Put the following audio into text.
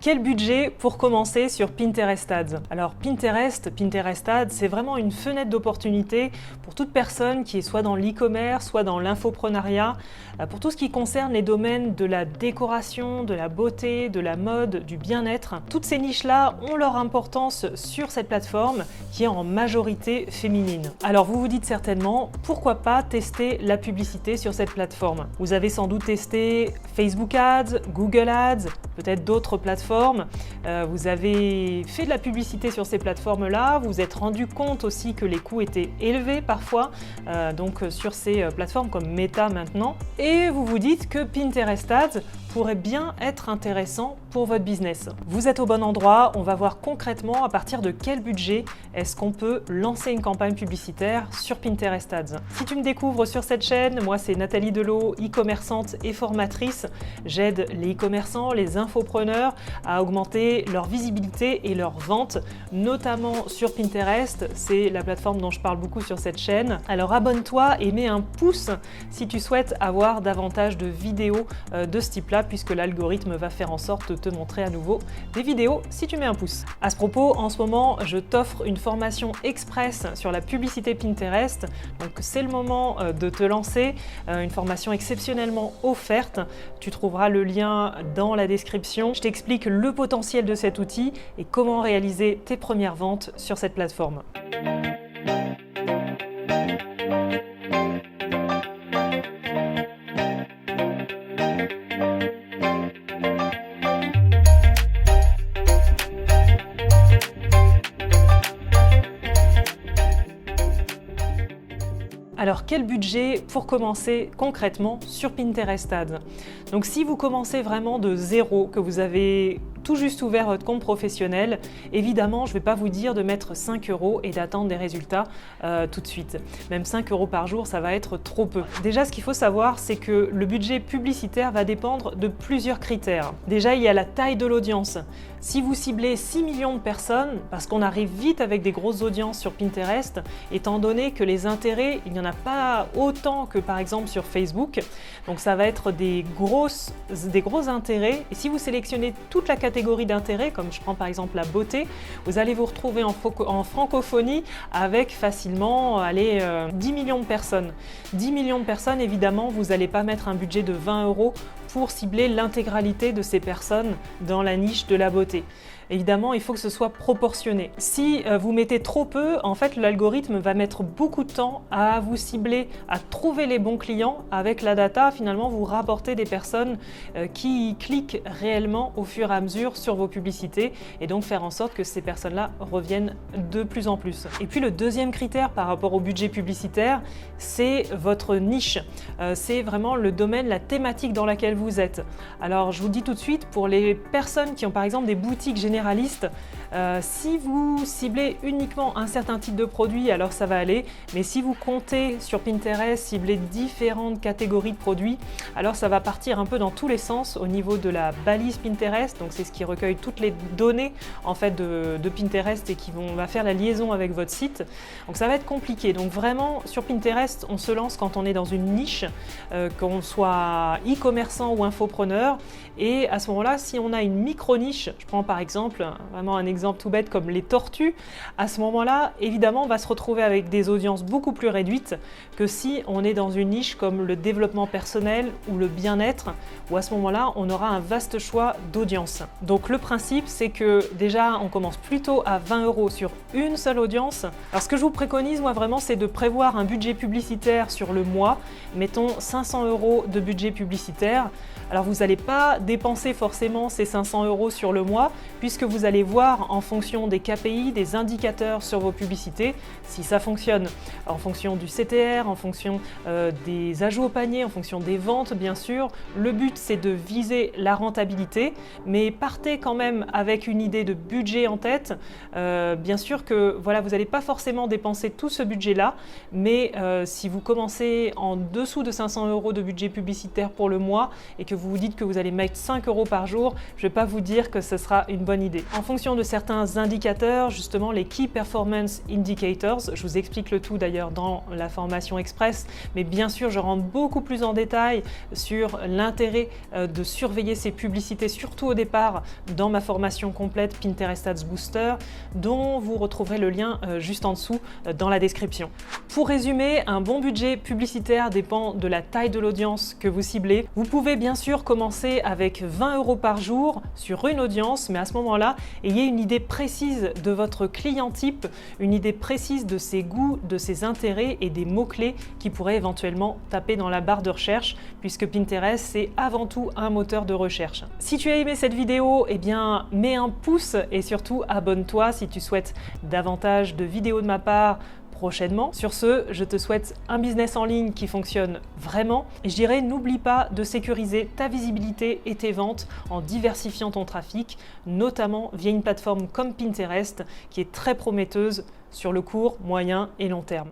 Quel budget pour commencer sur Pinterest Ads? Alors Pinterest Ads, c'est vraiment une fenêtre d'opportunité pour toute personne qui est soit dans l'e-commerce, soit dans l'infoprenariat, pour tout ce qui concerne les domaines de la décoration, de la beauté, de la mode, du bien-être. Toutes ces niches-là ont leur importance sur cette plateforme qui est en majorité féminine. Alors vous vous dites certainement, pourquoi pas tester la publicité sur cette plateforme? Vous avez sans doute testé Facebook Ads, Google Ads, peut-être d'autres plateformes. Vous avez fait de la publicité sur ces plateformes-là, vous vous êtes rendu compte aussi que les coûts étaient élevés parfois, donc sur ces plateformes comme Meta maintenant, et vous vous dites que Pinterest Ads pourrait bien être intéressant pour votre business. Vous êtes au bon endroit, on va voir concrètement à partir de quel budget est-ce qu'on peut lancer une campagne publicitaire sur Pinterest Ads. Si tu me découvres sur cette chaîne, moi c'est Nathalie Delot, e-commerçante et formatrice. J'aide les e-commerçants, les infopreneurs à augmenter leur visibilité et leur vente, notamment sur Pinterest. C'est la plateforme dont je parle beaucoup sur cette chaîne. Alors abonne-toi et mets un pouce si tu souhaites avoir davantage de vidéos de ce type-là, puisque l'algorithme va faire en sorte de te montrer à nouveau des vidéos si tu mets un pouce. À ce propos, en ce moment, je t'offre une formation express sur la publicité Pinterest. Donc c'est le moment de te lancer, une formation exceptionnellement offerte. Tu trouveras le lien dans la description. Je t'explique le potentiel de cet outil et comment réaliser tes premières ventes sur cette plateforme. Alors quel budget pour commencer concrètement sur Pinterest Ads? Donc si vous commencez vraiment de zéro, que vous avez tout juste ouvert votre compte professionnel, évidemment je ne vais pas vous dire de mettre 5 € et d'attendre des résultats tout de suite. Même 5 € par jour, ça va être trop peu. Déjà ce qu'il faut savoir, c'est que le budget publicitaire va dépendre de plusieurs critères. Déjà il y a la taille de l'audience. Si vous ciblez 6 millions de personnes, parce qu'on arrive vite avec des grosses audiences sur Pinterest, étant donné que les intérêts, il n'y en a pas autant que par exemple sur Facebook, donc ça va être des gros intérêts. Et si vous sélectionnez toute la catégorie d'intérêts, comme je prends par exemple la beauté, vous allez vous retrouver en francophonie avec facilement 10 millions de personnes. 10 millions de personnes, évidemment, vous n'allez pas mettre un budget de 20 € pour cibler l'intégralité de ces personnes dans la niche de la beauté. Évidemment, il faut que ce soit proportionné. Si vous mettez trop peu, en fait, l'algorithme va mettre beaucoup de temps à vous cibler, à trouver les bons clients. Avec la data, finalement, vous rapportez des personnes qui cliquent réellement au fur et à mesure sur vos publicités et donc faire en sorte que ces personnes-là reviennent de plus en plus. Et puis le deuxième critère par rapport au budget publicitaire, c'est votre niche. C'est vraiment le domaine, la thématique dans laquelle vous êtes. Alors, je vous dis tout de suite, pour les personnes qui ont par exemple des boutiques généralistes, si vous ciblez uniquement un certain type de produit, alors ça va aller, mais si vous comptez sur Pinterest cibler différentes catégories de produits, alors ça va partir un peu dans tous les sens au niveau de la balise Pinterest, donc c'est ce qui recueille toutes les données en fait de Pinterest et qui va faire la liaison avec votre site, donc ça va être compliqué. Donc vraiment sur Pinterest, on se lance quand on est dans une niche, qu'on soit e-commerçant ou infopreneur, et à ce moment-là, si on a une micro-niche, je prends par exemple vraiment un exemple tout bête comme les tortues, à ce moment-là, évidemment, on va se retrouver avec des audiences beaucoup plus réduites que si on est dans une niche comme le développement personnel ou le bien-être, où à ce moment-là, on aura un vaste choix d'audience. Donc le principe, c'est que déjà, on commence plutôt à 20 € sur une seule audience. Alors ce que je vous préconise, moi vraiment, c'est de prévoir un budget publicitaire sur le mois, mettons 500 € de budget publicitaire. Alors vous n'allez pas dépenser forcément ces 500 € sur le mois, puisque vous allez voir en fonction des KPI, des indicateurs sur vos publicités, si ça fonctionne. En fonction du CTR, en fonction des ajouts au panier, en fonction des ventes bien sûr. Le but c'est de viser la rentabilité, mais partez quand même avec une idée de budget en tête. Bien sûr que voilà, vous n'allez pas forcément dépenser tout ce budget-là, mais si vous commencez en dessous de 500 € de budget publicitaire pour le mois, et que vous vous dites que vous allez mettre 5 € par jour, je ne vais pas vous dire que ce sera une bonne idée. En fonction de certains indicateurs, justement les Key Performance Indicators, je vous explique le tout d'ailleurs dans la formation express, mais bien sûr je rentre beaucoup plus en détail sur l'intérêt de surveiller ces publicités, surtout au départ dans ma formation complète Pinterest Ads Booster, dont vous retrouverez le lien juste en dessous dans la description. Pour résumer, un bon budget publicitaire dépend de la taille de l'audience que vous ciblez. Vous pouvez bien sûr commencer avec 20 € par jour sur une audience, mais à ce moment-là, ayez une idée précise de votre client type, une idée précise de ses goûts, de ses intérêts et des mots-clés qui pourraient éventuellement taper dans la barre de recherche, puisque Pinterest, c'est avant tout un moteur de recherche. Si tu as aimé cette vidéo, eh bien, mets un pouce et surtout abonne-toi si tu souhaites davantage de vidéos de ma part prochainement. Sur ce, je te souhaite un business en ligne qui fonctionne vraiment et je dirais n'oublie pas de sécuriser ta visibilité et tes ventes en diversifiant ton trafic, notamment via une plateforme comme Pinterest qui est très prometteuse sur le court, moyen et long terme.